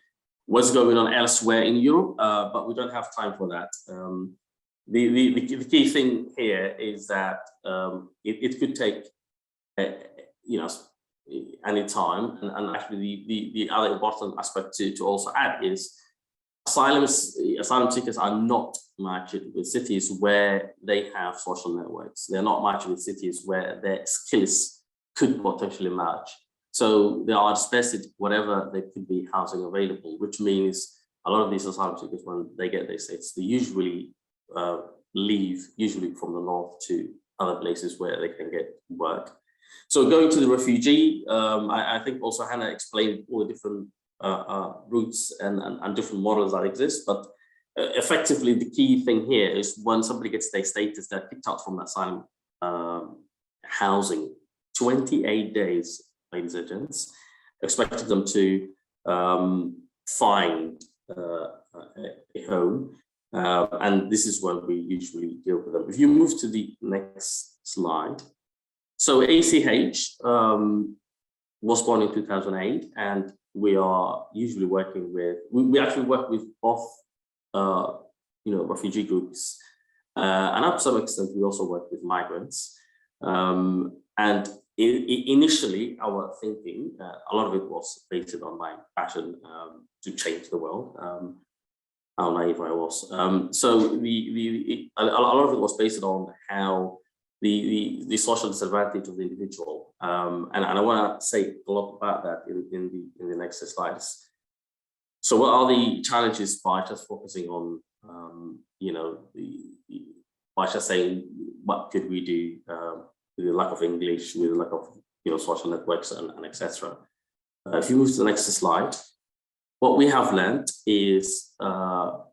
what's going on elsewhere in Europe, but we don't have time for that. The key thing here is that it could take, any time, and actually the other important aspect to also add is asylum seekers are not matched with cities where they have social networks. They're not matched with cities where their skills could potentially match. So they are dispersed wherever there could be housing available, which means a lot of these asylum seekers, when they get their status, they usually leave, usually from the north to other places where they can get work. So going to the refugee, I think also Hannah explained all the different routes and different models that exist, but effectively the key thing here is when somebody gets their status, they're kicked out from asylum housing, 28 days, ladies and gents, expecting them to find a home, and this is when we usually deal with them. If you move to the next slide. So ACH was born in 2008, and we are usually working with, we actually work with both, refugee groups, and up to some extent, we also work with migrants. And initially, our thinking, a lot of it was based on my passion to change the world, how naive I was. So a lot of it was based on how the social disadvantage of the individual, and I want to say a lot about that in the next slides. So, what are the challenges by just focusing on, by just saying what could we do with the lack of English, with the lack of social networks and etc. If you move to the next slide, what we have learned is our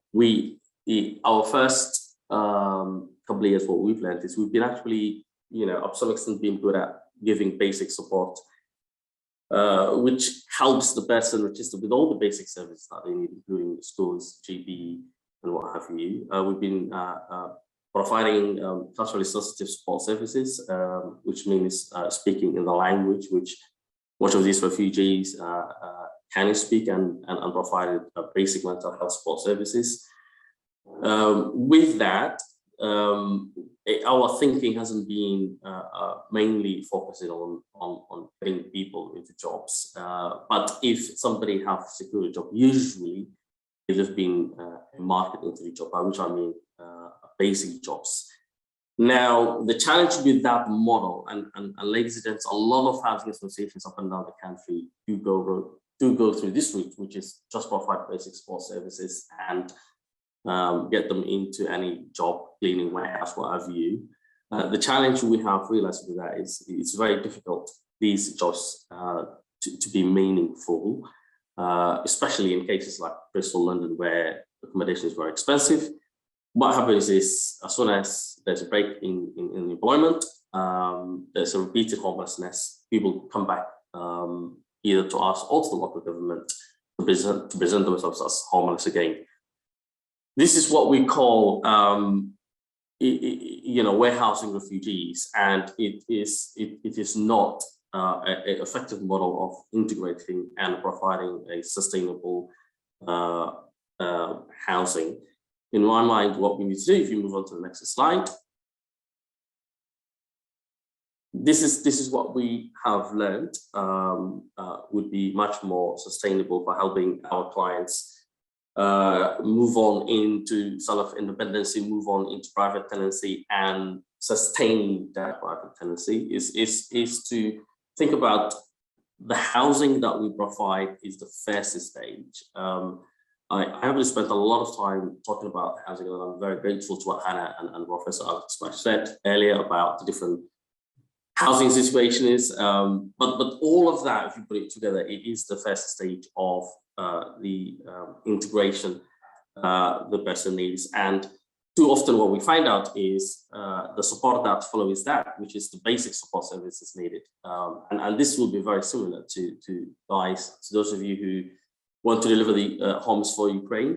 first couple of years, what we've learned is we've been actually, up to some extent, being good at giving basic support, which helps the person register with all the basic services that they need, including schools, GP, and what have you. We've been providing culturally sensitive support services, which means speaking in the language which much of these refugees can speak, and provided basic mental health support services. With that, our thinking hasn't been mainly focusing on getting people into jobs, but if somebody has secured a job, usually it has been a market into the job, by which I mean basic jobs. Now, the challenge with that model, and ladies and gents, a lot of housing associations up and down the country do go through this route, which is just provide basic support services and get them into any job, cleaning, warehouse, what have you. The challenge we have realized with that is it's very difficult, these jobs, to be meaningful, especially in cases like Bristol, London, where accommodation is very expensive. What happens is, as soon as there's a break in employment, there's a repeated homelessness, people come back either to us or to the local government to present themselves as homeless again. This is what we call, warehousing refugees, and it is not an effective model of integrating and providing a sustainable housing. In my mind, what we need to do, if you move on to the next slide, this is what we have learned would be much more sustainable for helping our clients move on into self-independency, move on into private tenancy, and sustain that private tenancy is to think about the housing that we provide is the first stage. I haven't spent a lot of time talking about housing, and I'm very grateful to what Hannah and Professor Alex said earlier about the different housing situation is. But all of that, if you put it together, it is the first stage of the integration the person needs. And too often what we find out is the support that follows that, which is the basic support services needed. And this will be very similar to those of you who want to deliver the homes for Ukraine.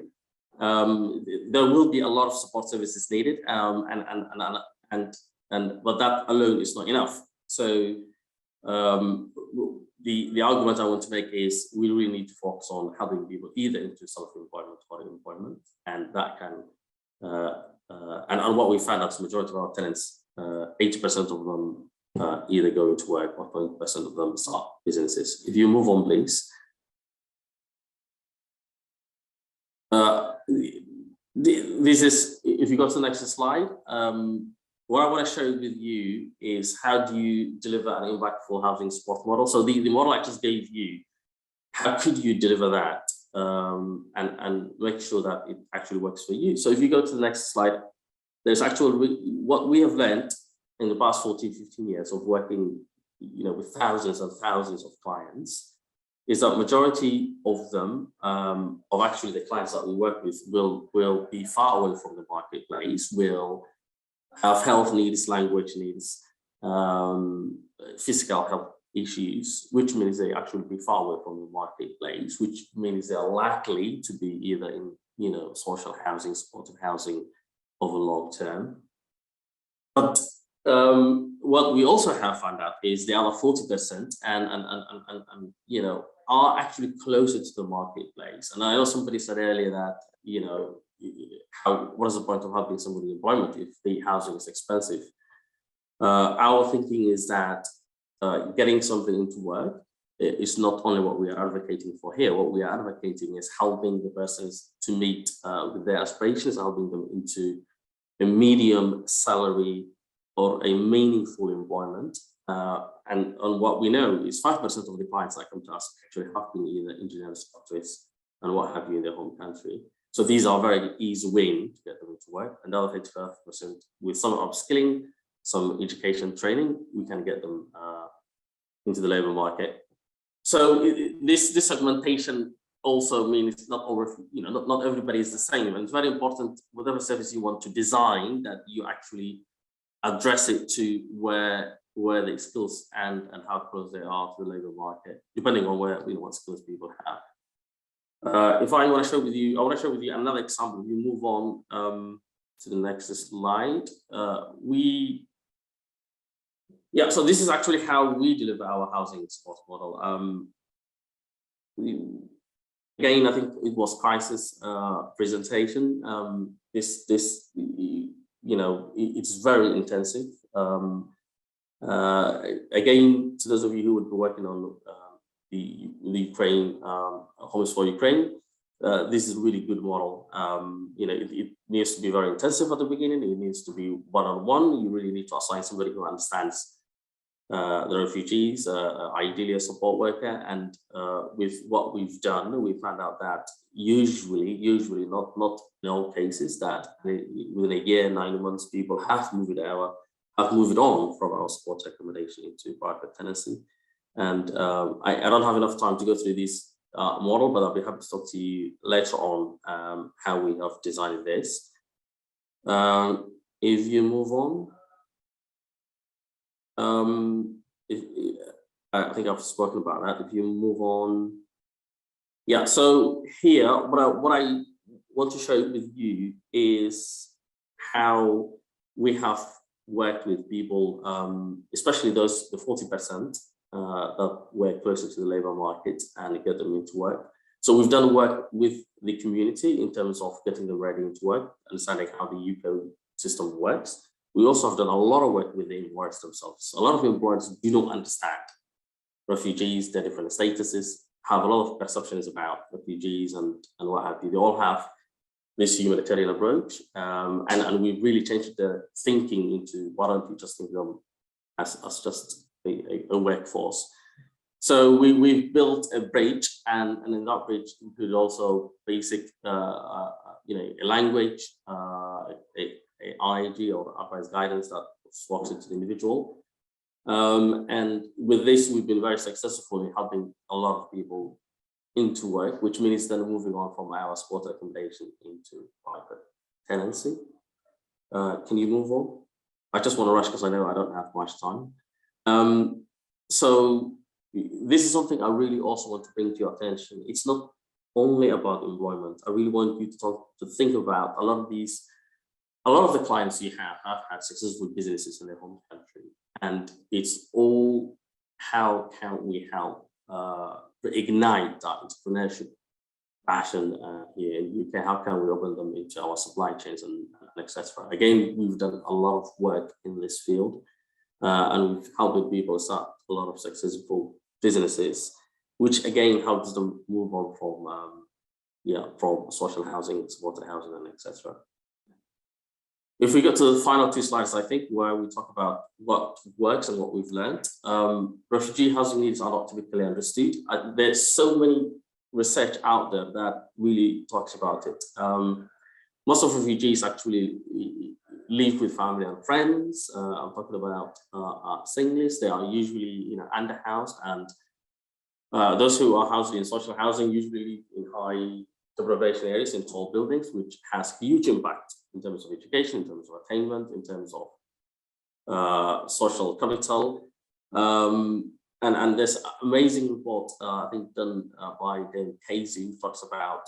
There will be a lot of support services needed, but that alone is not enough. So the argument I want to make is we really need to focus on helping people either into self-employment or employment, and that can and what we found out, the majority of our tenants, 80% of them either go into work or 20% of them start businesses. If you move on, please. This is, if you go to the next slide, what I want to share with you is how do you deliver an impactful housing support model. So the model I just gave you, how could you deliver that and make sure that it actually works for you? So if you go to the next slide, there's actually what we have learned in the past 14, 15 years of working, with thousands and thousands of clients, is that majority of them, of actually the clients that we work with, will be far away from the marketplace, will have health needs, language needs, physical health issues, which means they actually be far away from the marketplace, which means they're likely to be either in, social housing, supportive housing over long term. But what we also have found out is the other 40% and are actually closer to the marketplace. And I know somebody said earlier that, what is the point of having somebody in employment if the housing is expensive? Our thinking is that getting something into work is not only what we are advocating for here. What we are advocating is helping the persons to meet with their aspirations, helping them into a medium salary or a meaningful employment. And what we know is 5% of the clients that come to us actually have been either engineers, doctors, and what have you in their home country. So these are very easy win to get them into work. And the other 35%, with some upskilling, some education training, we can get them into the labor market. So this segmentation also means not everybody is the same. And it's very important, whatever service you want to design, that you actually address it to where the skills and how close they are to the labor market, depending on what skills people have. If I want to share with you, another example. If you move on to the next slide, so this is actually how we deliver our housing support model. Again, I think it was crisis presentation. It's very intensive. Again, to those of you who would be working on the Ukraine, Homes for Ukraine, this is a really good model. It needs to be very intensive at the beginning. It needs to be one-on-one. You really need to assign somebody who understands the refugees, ideally a support worker. And with what we've done, we found out that usually not in all cases, that within a year, 9 months, people have moved on from our support accommodation into private tenancy. And I don't have enough time to go through this model, but I'll be happy to talk to you later on how we have designed this. If you move on, I think I've spoken about that. If you move on, so here, what I want to share with you is how we have worked with people, especially the 40% that were closer to the labor market, and get them into work. So we've done work with the community in terms of getting them ready into work, understanding how the UK system works. We also have done a lot of work with the employers themselves. A lot of employers do not understand refugees, their different statuses, have a lot of perceptions about refugees and what have you. They all have this humanitarian approach, and we've really changed the thinking into, why don't we just think of them as just a workforce. So we've built a bridge, and in that bridge included also basic, a language, a IG or advice guidance that works into the individual. And with this, we've been very successful in helping a lot of people into work, which means then moving on from our support accommodation into private tenancy. Can you move on? I just want to rush because I know I don't have much time. So this is something I really also want to bring to your attention. It's not only about employment. I really want you to think about a lot of the clients you have had successful businesses in their home country, and it's all how can we help ignite that entrepreneurship passion here in the UK? How can we open them into our supply chains and etc. Again, we've done a lot of work in this field, and we've helped people start a lot of successful businesses, which again helps them move on from social housing, supported housing, and etc. If we go to the final two slides, I think, where we talk about what works and what we've learned. Refugee housing needs are not typically understood. There's so many research out there that really talks about it. Most of refugees actually live with family and friends. I'm talking about singlers. They are usually underhoused, and those who are housed in social housing usually live in high deprivation areas in tall buildings, which has huge impact in terms of education, in terms of attainment, in terms of social capital. And there's an amazing report, I think, done by Dame Casey, who talks about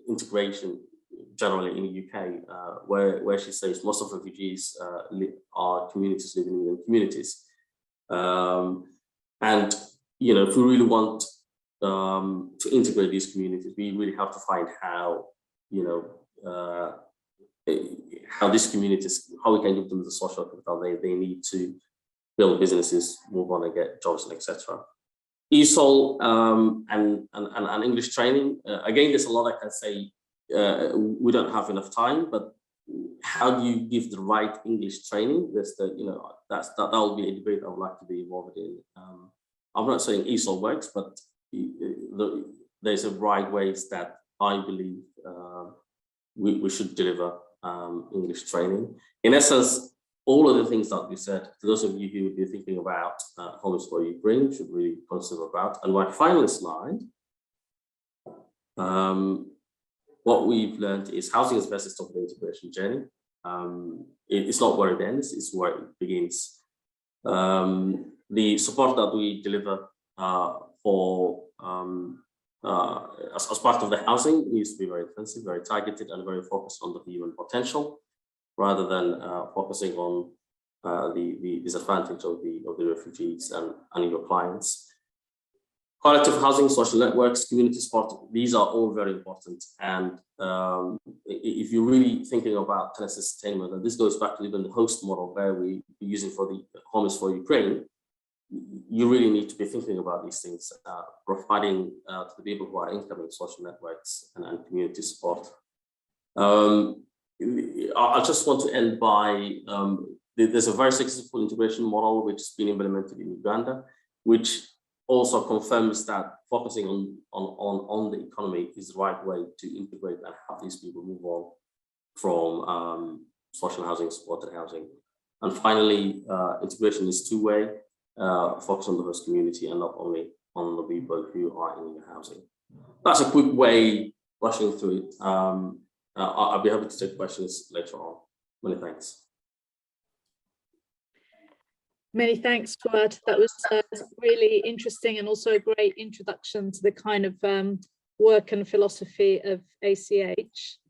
integration generally in the UK, where she says most of refugees are communities living within communities. And if we really want to integrate these communities, we really have to find how these communities, how we can give them the social capital they need to build businesses, move on and get jobs, and etc. ESOL and English training. Again, there's a lot I can say. We don't have enough time, but how do you give the right English training? That will be a debate I would like to be involved in. I'm not saying ESOL works, but there's a right ways that I believe we should deliver English training. In essence, all of the things that we said, to those of you who would be thinking about Homeless for Ukraine, should really consider about. And my final slide, what we've learned is housing is best stop the integration journey. It's not where it ends, it's where it begins. The support that we deliver as part of the housing needs to be very intensive, very targeted, and very focused on the human potential, rather than focusing on the disadvantage of the refugees and your clients. Collective housing, social networks, community support, these are all very important. And if you're really thinking about tenancy sustainment, and this goes back to even the host model where we're using for the Homeless for Ukraine, you really need to be thinking about these things, providing to the people who are incoming social networks and community support. I just want to end by, there's a very successful integration model which has been implemented in Uganda, which also confirms that focusing on the economy is the right way to integrate and have these people move on from social housing, supported housing. And finally, integration is two-way, focus on the host community and not only on the people who are in your housing. That's a quick way rushing through it. I'll be happy to take questions later on. Many thanks. Many thanks, Fuad. That was really interesting and also a great introduction to the kind of work and philosophy of ACH.